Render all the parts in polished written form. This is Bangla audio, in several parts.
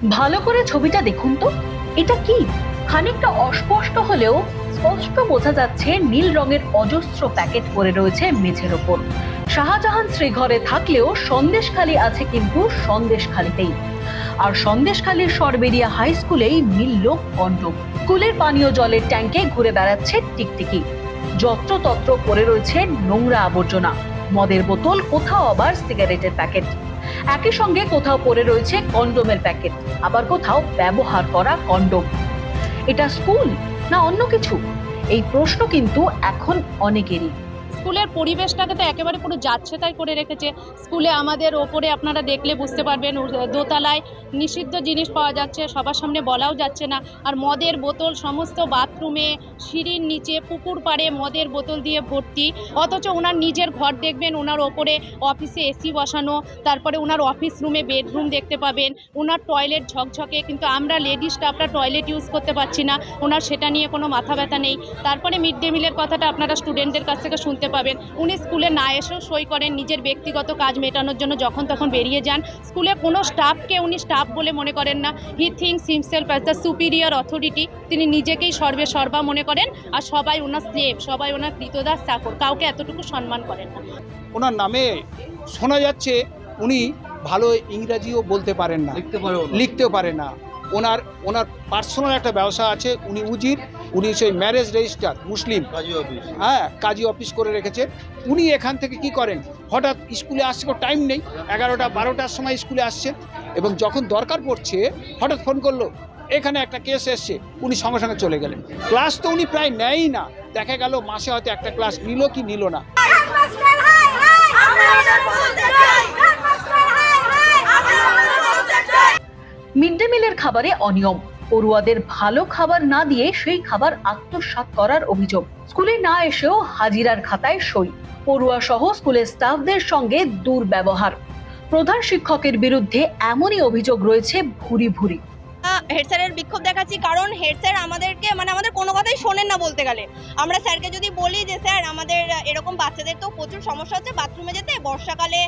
ভালো করে ছবিটা দেখুন তো, এটা কি? খানিকটা অস্পষ্ট হলেও স্পষ্ট বোঝা যাচ্ছে নীল রঙের অজস্র প্যাকেট পড়ে রয়েছে মেঝের ওপর। শাহজাহান শ্রীঘরে থাকলেও সন্দেশখালী আছে কিন্তু সন্দেশখালীতেই। আর সন্দেশখালীর সরবেরিয়া হাই স্কুলেই মিলল কন্ডম। স্কুলের পানীয় জলের ট্যাঙ্কে ঘুরে বেড়াচ্ছে টিকটিকি। যত্রতত্র পড়ে রয়েছে নোংরা আবর্জনা, মদের বোতল, কোথাও আবার সিগারেটের প্যাকেট। একই সঙ্গে কোথাও পড়ে রয়েছে কন্ডোমের প্যাকেট, আবার কোথাও ব্যবহার করা কন্ডোম। এটা স্কুল না অন্য কিছু? এই প্রশ্ন কিন্তু এখন অনেকেরই। স্কুলের পরিবেশটাকে তো একেবারে পুরো যাচ্ছেতাই করে রেখেছে। স্কুলে আমাদের ওপরে আপনারা দেখলে বুঝতে পারবেন, দোতলায় নিষিদ্ধ জিনিস পাওয়া যাচ্ছে, সবার সামনে বলাও যাচ্ছে না। আর মদের বোতল সমস্ত বাথরুমে, সিঁড়ির নিচে, পুকুর পাড়ে মদের বোতল দিয়ে ভর্তি। অথচ ওনার নিজের ঘর দেখবেন, ওনার ওপরে অফিসে এসি বসানো, তারপরে ওনার অফিস রুমে বেডরুম দেখতে পাবেন, ওনার টয়লেট ঝকঝকে, কিন্তু আমরা লেডিস স্টাফরা টয়লেট ইউজ করতে পারছি না, ওনার সেটা নিয়ে কোনো মাথা ব্যথা নেই। তারপরে মিড ডে মিলের কথাটা আপনারা স্টুডেন্টদের কাছ থেকে শুনতে পাবেন, উনি স্কুলে না এসেও সই করেন, নিজের ব্যক্তিগত কাজ মেটানোর জন্য যখন তখন বেরিয়ে যান। স্কুলে কোনো স্টাফকে উনি স্টাফ বলে মনে করেন না। He thinks himself as the superior authority. তিনি নিজেকেই সর্বা মনে করেন, আর সবাই ওনার স্লেভ, সবাই ওনার কৃতদাস চাকর, কাউকে এতটুকু সম্মান করেন না। ওনার নামে শোনা যাচ্ছে উনি ভালো ইংরাজিও বলতে পারেন না, লিখতেও পারে না। ওনার পার্সোনাল একটা ব্যবসা আছে, উনি উজির, উনি সেই ম্যারেজ রেজিস্টার মুসলিম কাজী অফিস করে রেখেছে। উনি এখান থেকে কি করেন, হঠাৎ স্কুলে আসছে, টাইম নেই, 11টা-12টার সময় স্কুলে আসছে, এবং যখন দরকার পড়ছে হঠাৎ ফোন করলো, এখানে একটা কেস এসছে, উনি সঙ্গে সঙ্গে চলে গেলেন। ক্লাস তো উনি প্রায় নেয়ই না, দেখা গেল মাসে হয়তো একটা ক্লাস নিল কি নিল না। মিড ডে মিলের খাবারে অনিয়ম, পড়ুয়াদের ভালো খাবার না দিয়ে সেই খাবার আত্মসাৎ করার অভিযোগ। স্কুলে না এসেও হাজিরার খাতায় সই, পড়ুয়া সহ স্কুলের স্টাফদের সঙ্গে দুর্ব্যবহার। প্রধান শিক্ষকের বিরুদ্ধে এমনই অভিযোগ রয়েছে ভুরি ভুরি। হেড স্যারের বিক্ষোভ দেখাচ্ছি, কারণ হেড স্যার আমাদেরকে আমাদের কোনো কথাই শোনেন না বলতে গেলে। আমরা স্যারকে যদি বলি যে স্যার আমাদের এরকম বাচ্চাদের তো প্রচুর সমস্যা হচ্ছে বাথরুমে যেতে, বর্ষাকালে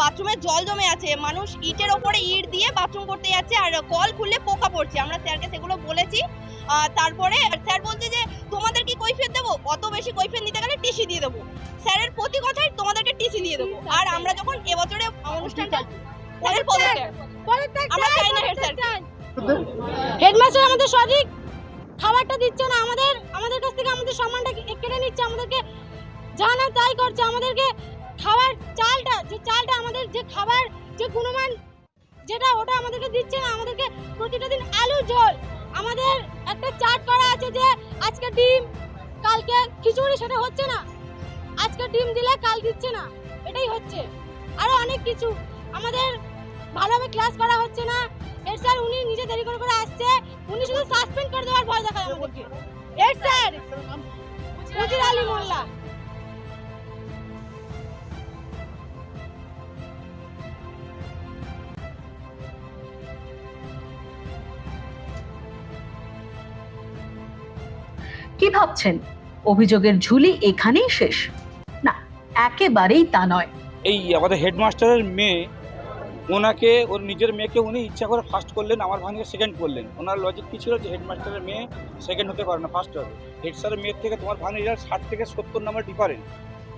বাথরুমে জল জমে আছে, মানুষ ইটের ওপরে ইট দিয়ে বাথরুম করতে যাচ্ছে, আর কল খুললে পোকা পড়ছে, আমরা স্যারকে সেগুলো বলেছি। তারপরে স্যার বলছে যে তোমাদের কি কৈফিয়ত দেবো, অত বেশি কৈফিয়ত নিতে গেলে টিসি দিয়ে দেবো। স্যারের প্রতি কথাই তোমাদেরকে টিসি দিয়ে দেবো। আর আমরা যখন এবছরে অনুষ্ঠানটা স্যারের পদত্যাগ আমরা চাই না। হেড স্যার হেডমাস্টার আমাদের সঠিক খাবারটা দিচ্ছে না, আমাদের কাছ থেকে আমাদের সম্মানটা কেড়ে নিচ্ছে, আমাদেরকে জানা তাই করছে। আমাদেরকে খাবার চালটা আমাদের যে খাবার যে গুণমান যেটা, ওটা আমাদেরকে দিচ্ছে না। আমাদেরকে প্রতিটা দিন আলু ঝোল, আমাদের একটা চার্ট করা আছে যে আজকে ডিম, কালকে খিচুড়ি, সেটা হচ্ছে না। আজকে ডিম দিলে কাল দিচ্ছে না, এটাই হচ্ছে। আরো অনেক কিছু, আমাদের ভালোভাবে ক্লাস করা হচ্ছে না। হেড স্যার উনি নিজে দেরি করে আসছে, উনি শুধু সাসপেন্ড করে দেওয়ার ভয় দেখায় আমাদেরকে। হেড স্যার উজির আলী মোল্লা। কি ভাবছেন অভিযোগের ঝুলি এখানেই শেষ? না, একেবারেই তা নয়। এই আমাদের হেডমাস্টারের মেয়ে, ওনাকে ওর নিজের মেয়েকে উনি ইচ্ছা করে ফার্স্ট করলেন, আমার ভাঙিয়ে সেকেন্ড করলেন। ওনার লজিক কী ছিল যে হেডমাস্টারের মেয়ে সেকেন্ড হতে পারে না, ফার্স্ট হবে। হেড স্যারের মেয়ের থেকে তোমার ভাঙিয়ে 60 থেকে 70 নম্বর ডিফারেন্ট।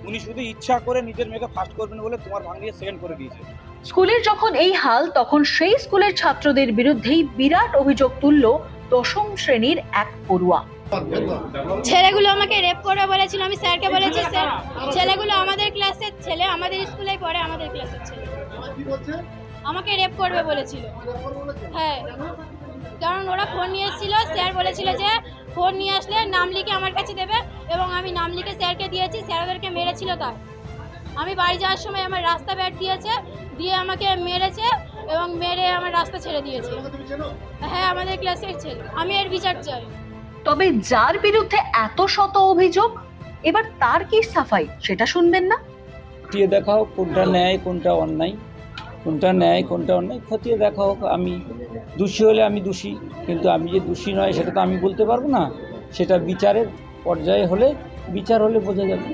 উনি শুধু ইচ্ছা করে নিজের মেয়েকে ফার্স্ট করবেন বলে তোমার ভাঙিয়ে সেকেন্ড করে দিয়েছে। স্কুলের যখন এই হাল, তখন সেই স্কুলের ছাত্রদের বিরুদ্ধেই বিরাট অভিযোগ তুলল 10ম শ্রেণীর এক পড়ুয়া। ছেলেগুলো আমাকে রেপ করে বলেছিল, আমি স্যারকে বলেছি স্যার ছেলেগুলো আমাদের ক্লাসের ছেলে, আমাদের স্কুলে পড়ে, আমাদের ক্লাসের ছেলে, আমাকে রেপ করবে বলেছিল। হ্যাঁ, কারণ ওরা ফোন নিয়ে এসেছিল, স্যার বলেছিল যে ফোন নিয়ে আসলে নাম লিখে আমার কাছে দেবে, এবং আমি নাম লিখে স্যারকে দিয়েছি। স্যার ওদেরকে মেরেছিল। তাই আমি বাড়ি যাওয়ার সময় আমার রাস্তা ব্যাট দিয়েছে, দিয়ে আমাকে মেরেছে এবং মেরে আমার রাস্তা ছেড়ে দিয়েছে। হ্যাঁ, আমাদের ক্লাসের ছেলে। আমি এর বিচার চাই। তবে যার বিরুদ্ধে এত শত অভিযোগ, এবার তার কি সাফাই সেটা শুনবেন না? খতিয়ে দেখা হোক কোনটা ন্যায় কোনটা অন্যায়, কোনটা ন্যায় কোনটা অন্যায় খতিয়ে দেখা হোক। আমি দোষী হলে আমি দোষী, কিন্তু আমি যে দোষী নয় সেটা তো আমি বলতে পারবো না। সেটা বিচারের পর্যায়ে হলে, বিচার হলে বোঝা যাবে।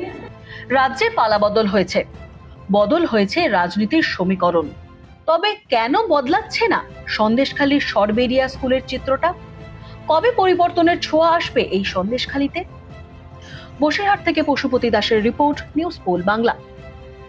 রাজ্যে পালাবদল হয়েছে, বদল হয়েছে রাজনীতির সমীকরণ। তবে কেন বদলাচ্ছে না সন্দেশখালীর সরবেরিয়া স্কুলের চিত্রটা? কবে পরিবর্তনের ছোঁয়া আসবে এই সন্দেশখালীতে? বসিরহাট থেকে পশুপতি দাসের রিপোর্ট, নিউজ পোল বাংলা।